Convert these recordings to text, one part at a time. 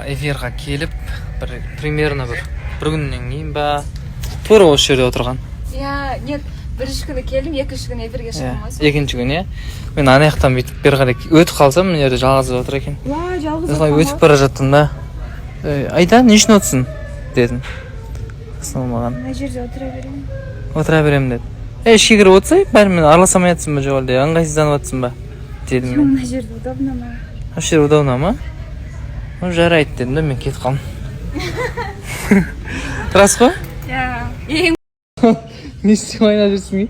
эфирға келіп, примерно бір күннен кейін ба, тура осы жерде отырған. Нет, бірінші күні келдім, екінші күні эфирге шықтым. Екінші күні, мен ана жақтан бүйтіп бері қарай өтіп қалсам, мына жерде жалғыз отыр екен. Жалғыз өтіп бара жаттым да. Айда, не үшін отырсың? Дедім. Маған. Мына жерде отыра беремін. Отыра беремін деді. Ішке кіріп отырсай, бәрімен араласамай жатсың ба, жоқ әлде ыңғайсызданып жатсың ба? Дедім мен. Мына жерде удобно ма? Осы жер удобно ма? Жарайды дедім да, мен кетіп қалдым. Рас қой? Ең. Не істеп ойнап жүрсің?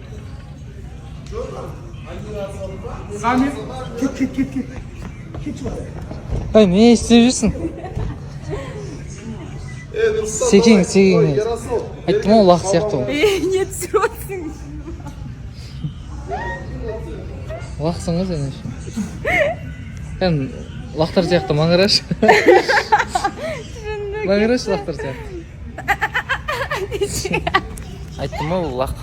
Ай, не істеп жүрсің? Секең. Айттым ғой, лақ сияқты ғой. Не түсіріп Лақсың ғой сен үшін. Сен лақтар сияқты маңыраш. Маңыраш лақтар сияқты. Айттым ғой, лақ.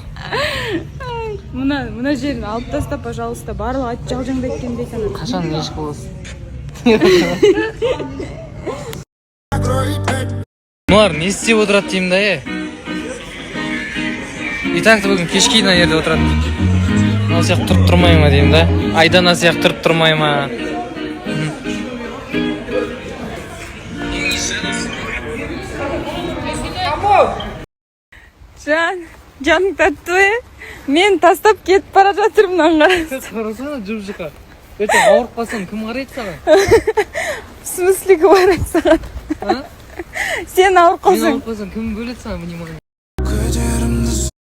Мына жерін алып таста, пожалуйста, барлық ат жалжаңды еткен дейсің. Қашан еш боласың? Бұлар не істеп отырады деймін да, И так бүгін кешке дейін жерде отырады. Ол сияқты тұрып тұрмай ма деймін да. Айдана сияқты тұрып тұрмай ма. Жаның тәтті, мен тастап кетіп бара жатырмын аңғарасың. Қарасана жұп-жұқа. Ертең ауырып қалсаң, кім қарайды саған? В смысле кім қарайды саған? Сен ауырып қалсаң. Мен ауырып қалсаң, кім бөледі саған внимание?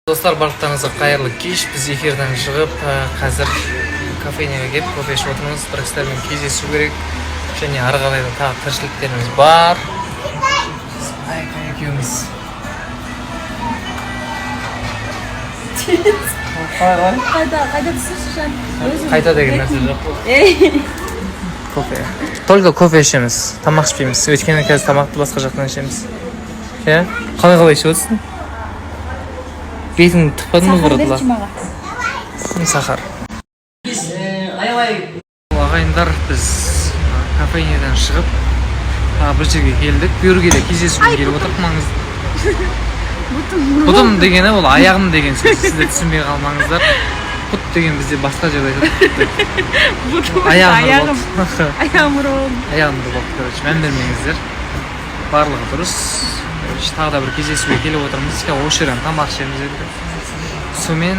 Достар, барлықтарыңызға қайырлы кеш. Біз эфирден шығып, қазір кафенеге келіп, кофе ішіп отырмыз. Бір кісілермен кездесу керек. Және ары қарай да тағы тіршіліктеріміз бар. Айка екеуміз. Қайда түсірші жан? Қайта деген нәрсе жоқ. Кофе. Только кофе ішеміз, тамақ ішпейміз. Өйткені қазір тамақты басқа жақтан ішеміз. Қалай ішіп отырсың? Бетің тұппадың ба бұрыдыла? Сахар. Ағайындар, біз кафенеден шығып, бір жерге келдік. Бүйірге де кездесуге келіп отырып маңызды. Бұтым дегені ол аяғым деген сөз. Сіздер түсінбей қалмаңыздар. Бұт деген бізде басқа жерде айтады. Аяғым ұрып. Мән бермеңіздер. Барлығы дұрыс. Тағы да бір кездесуге келіп отырмыз. Осы жерден тамақ ішеміз еді. Сонымен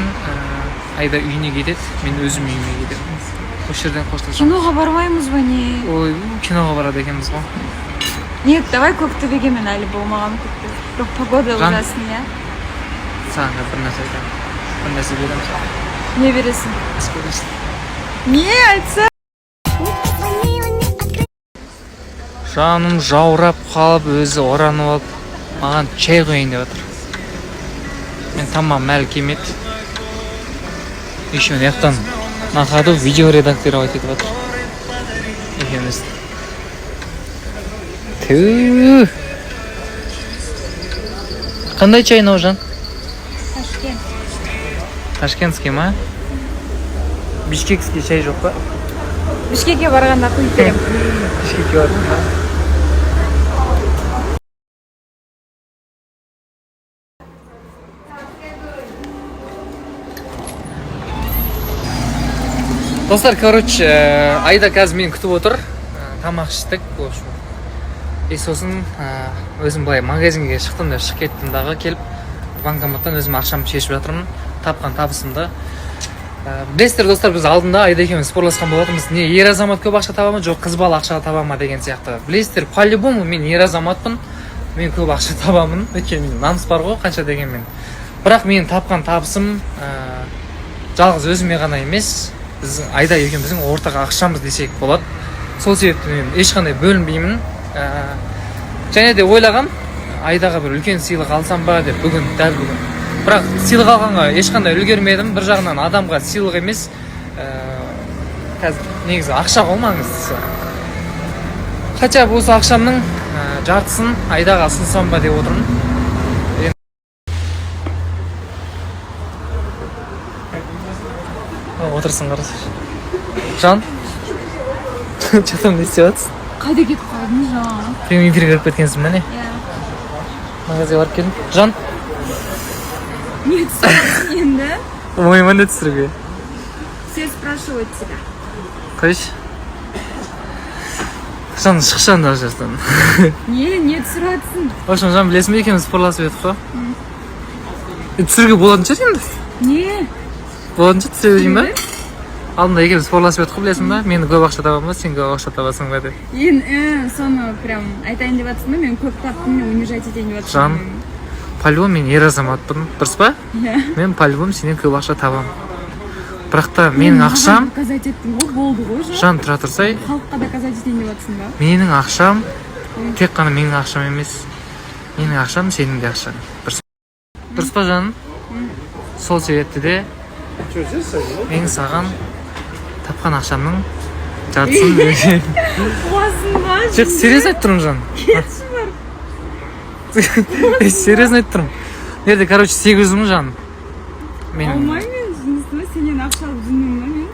Айда үйіне кетеді, мен өзім үйіме кетемін. Осы жерден қоштасамыз. Киноға бармаймыз ба не? Ой, киноға барады екенбіз ғой. Нет, давай Көктөбеге, мен әлі болмаған Көктөбе. Жоқ, погода ужасын, иә? Саған бір нәрсе айтамын. Бір нәрсе беремін саған. Не бересің? Көресің. Не айтса? Жаным жаурап қалып, өзі оранып алып, маған чай қойын деп отыр. Мен тамам әлі келмеді. Еще яқтан нақаду видео редактировать етіп отыр. Екеуміз. Түү. Қандай чай мынау, жан? Ташкент. Ташкентский ма? Бишкекский чай жоқ па? Бішкекке барғанда құйып беремін. Бишкекке бардың ба? Достар, короче, Айда қазір мені күтіп отыр. Тамақ іштік. Сосын өзім былай магазинге шықтым да шығып кеттім дағы, келіп банкоматтан өзім ақшамды шешіп жатырмын. Тапқан табысымды. Білесіздер достар, біз алдында Айда екеуміз спорласқан болатынбыз. Не ер азамат көп ақша таба ма, жоқ қыз бала ақша таба ма деген сияқты. Білесіздер, по-любому мен ер азаматпын. Мен көп ақша табамын. Өйткені менің намыс бар ғой, қанша дегенмен. Бірақ менің тапқан табысым жалғыз өзіме ғана емес. Біз Айда екеуміздің ортақ ақшамыз десек болады. Сол себепті мен ешқандай бөлінбеймін. Және де ойлағам, Айдаға бір үлкен сыйлық алсам ба деп, дәл бүгін. Бірақ сыйлық алғанға ешқандай үлгермедім. Бір жағынан адамға сыйлық емес, қазір негізі ақша ғой маңыздысы. Хотя осы ақшамның жартысын Айдаға ұсынсам ба деп отырмын. Отырсын қарасаш. Жан, жатам не істеп жатсың? Қайда кетіп қалдың? Aldın Can. Прям эфирге кіріп кеткенсің ба не? Ya. Магазинге барып келдім. Жан, Нет, енді. мойыма не түсіруге? Все спрашивают тебя. Қойшы. Жан, шықшан да жастан. Не түсірәтсің. В общем, Жан, білесің бе екеуміз спорласып едік қой? Түсіруге болатын шығар енді? Не? Болатын шығар түсіре берейін ба? Алдында екеуміз спорласып едік қой, білесің ба? Мен көп ақша табамын ба, сен көп ақша табасың ба деп. Соны прям айтайын деп жатсың ба? Мен көп таптым, мен унижать етейін деп жатсың. Жан, по-любому мен ер азаматпын, дұрыс па? Мен по-любому сенен көп ақша табамын. Бірақ та менің ақшам... Доказать еттің ғой, болды ғой. Жан, тұра тұрсай, Халыққа доказать етейін деп жатсың ба? менің ақшам тек қана менің ақшам емес. Менің ақшам сенің де ақшаң. Дұрыс па, Жан? Сол себепті де мен саған тапқан ақшамның жартысын берген. Қуасың ба? Жоқ, серьезно айтып тұрмын, Жан. Кетші бар. Серьезно айтып тұрмын. Nerede, короче, 800 мың, Жан. Алмай мен жынысыма сенен ақша алып жүрмін ба мен?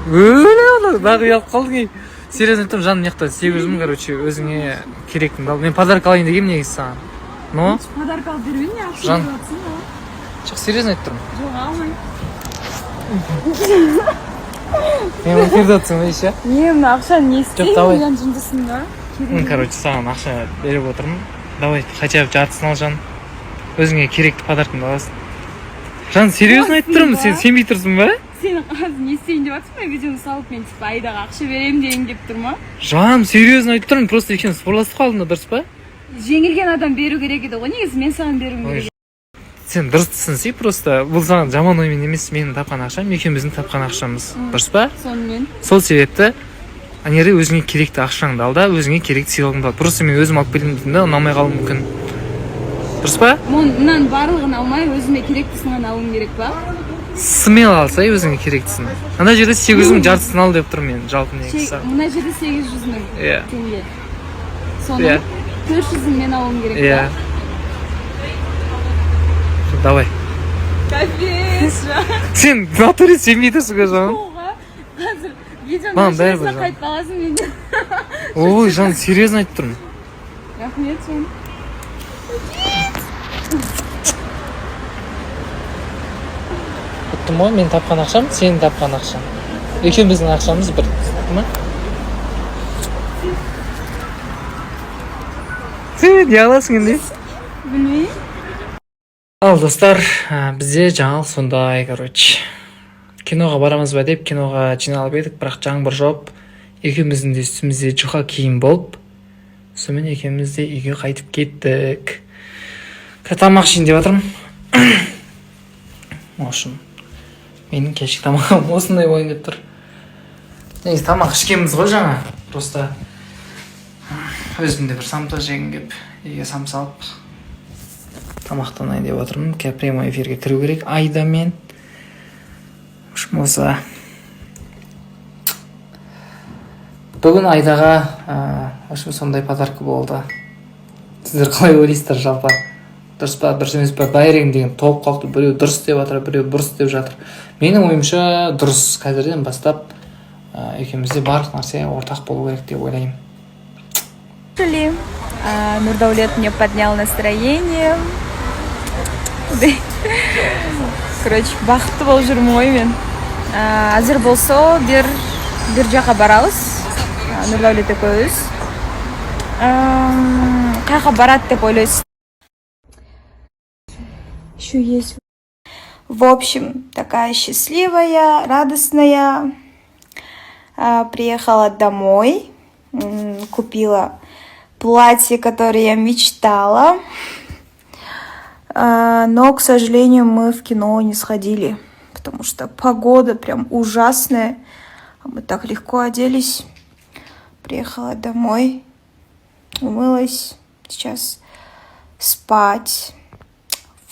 Өлі, дағы ұялып қалдың. Серьезно айтып тұрмын, Жан, мияқта 800 мың, короче, өзіңе керектіңді ал. Мен подарок алайын дегенмін негізі саған. Но? Подарок алып беруін не ақша Жан. деп жатсың ба? Жоқ, серьезно айтып тұрмын. Жоқ, алмай. Мен эфирде отырсың ба, еще? Не, мына ақшаны не істеймін? давай. Мен жындысың ба? Короче, саған ақша беріп отырмын. Давай, хотя бы жартысын ал, Жан. Өзіңе керекті подаркыңды аласың. Жан, серьезно айтып тұрмын, сен сенбей тұрсың ба? Сен қазір не істейін деп жатсың ба? Видеоны салып мен типа айдаға ақша беремін деген келіп тұр ма? Жан, серьезно айтып тұрмын, просто екеуміз спорласып қалдың да, дұрыс па? Жеңілген адам беру керек еді ғой, негізі мен саған беруім керек. Сен дұрыс түсінсей, просто бұл саған жаман оймен емес, менің тапқан ақшам, екеуміздің тапқан ақшамыз, дұрыс па? Сонымен. Сол себепті анері өзіңе керекті ақшаңды ал да, өзіңе керекті сыйлығыңды ал. Просто мен өзім алып келдім дедім да, ұнамай қалуы мүмкін. Дұрыс па? Мынан барлығын алмай өзіме керектісін ғана алуым керек па? Смело алсай өзіңе керектісін. Ана жерде 800 мың жартысын ал деп тұрмын мен, жалпы негізі саған. Мына жерде 800 мың Иә. теңге. Соны 400-ін мен алуым керек Иә. па? Давай. Капец, Жан. Сен в натуре сенбей тұрсың ғой, Жан. Қазір видеоны Маған бәрібір, ашырса Жан. қайтып аласың менен. Ой, Жан, серьезно айтып тұрмын. Рахмет, Жан. Біттім ғой, мен тапқан ақшам, сенің тапқан ақшам. Екеуміздің ақшамыз бір. Ма? Сен не аласың енді? Білмеймін. Ал достар, бізде жаңалық сондай, короче. Киноға барамыз ба деп, киноға жиналып едік, бірақ жаңбыр жауып, екеуміздің де үстімізде жұқа киім болып, сонымен екеуміз де үйге қайтып кеттік. Тамақ ішейін деп жатырмын. В общем, менің кешкі тамағым осындай болайын деп тұр. Негізі тамақ ішкенбіз ғой жаңа. Просто өзімде бір самса жегім кеп, үйге самса алып тамақтанайын деп отырмын. Прямой эфирге кіру керек. Айда мен. В общем, осы бүгін Айдаға в общем, сондай подарка болды. Сіздер қалай ойлайсыздар жалпы? Дұрыс па, дұрыс емес па? Байрегім деген толып қалыпты. Біреу дұрыс деп жатыр, біреу бұрыс деп жатыр. Менің ойымша дұрыс. Қазірден бастап екеумізде барлық нәрсе ортақ болу керек деп ойлаймын. Нурдаулет мне поднял настроение. Короче, бақытты болып жүрмін ғой мен. Әзір болса, бір жаққа барамыз. Нурдаулет екеуміз. Қайда барады деп ойлайсыз? Еще есть. В общем, такая счастливая, радостная. Приехала домой. Купила платье, которое я мечтала. Но, к сожалению, мы в кино не сходили, потому что погода прям ужасная. Мы так легко оделись. Приехала домой, умылась. Сейчас спать.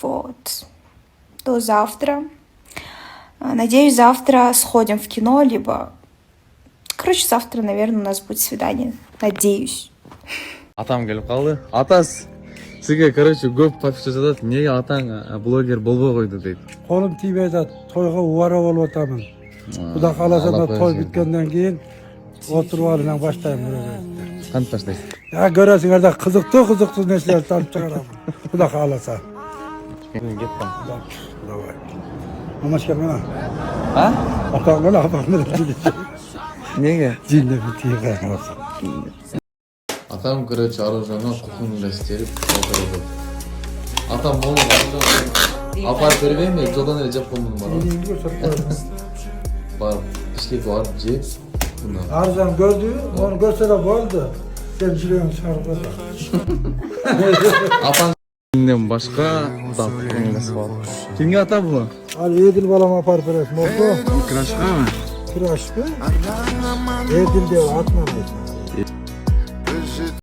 Вот. До завтра. Надеюсь, завтра сходим в кино, либо... Короче, завтра, наверное, у нас будет свидание. Надеюсь. Атам келіп қалды. Атас, сізге, короче, көп подписчик жатады. Неге атаң блогер болбой қойды дейді. Қолым тиіп жатады. Тойға уара болып атамын. Құда қаласа да той біткеннен кейін отырып алынан баштаймын. Kanıt taşlayız. Ya görəsiňer de kızıktı neslerdi tanıp çıkaramın. Kuda kalasa. Git bana. Давай. Amaşka bana. Ha? Atam bana atam bana gidecek. Nege? Cinle bitiyor kalmasın. Atam короче оружиені құқығында істеліп қалдырды. Атам оны апарып бербей ме? Жолдан эле жеп қойдым бар. Барып Бишкекке барып жеп. Arzan gördü, onu görse de boldu. Sen жүрегің шығарып қойды. Апам Kimden başka da nasıl var? Kimge ata bu? Al Edil balama apar beres. Mokko. Kıraşka mı? Kıraş mı? Edil diyor atma.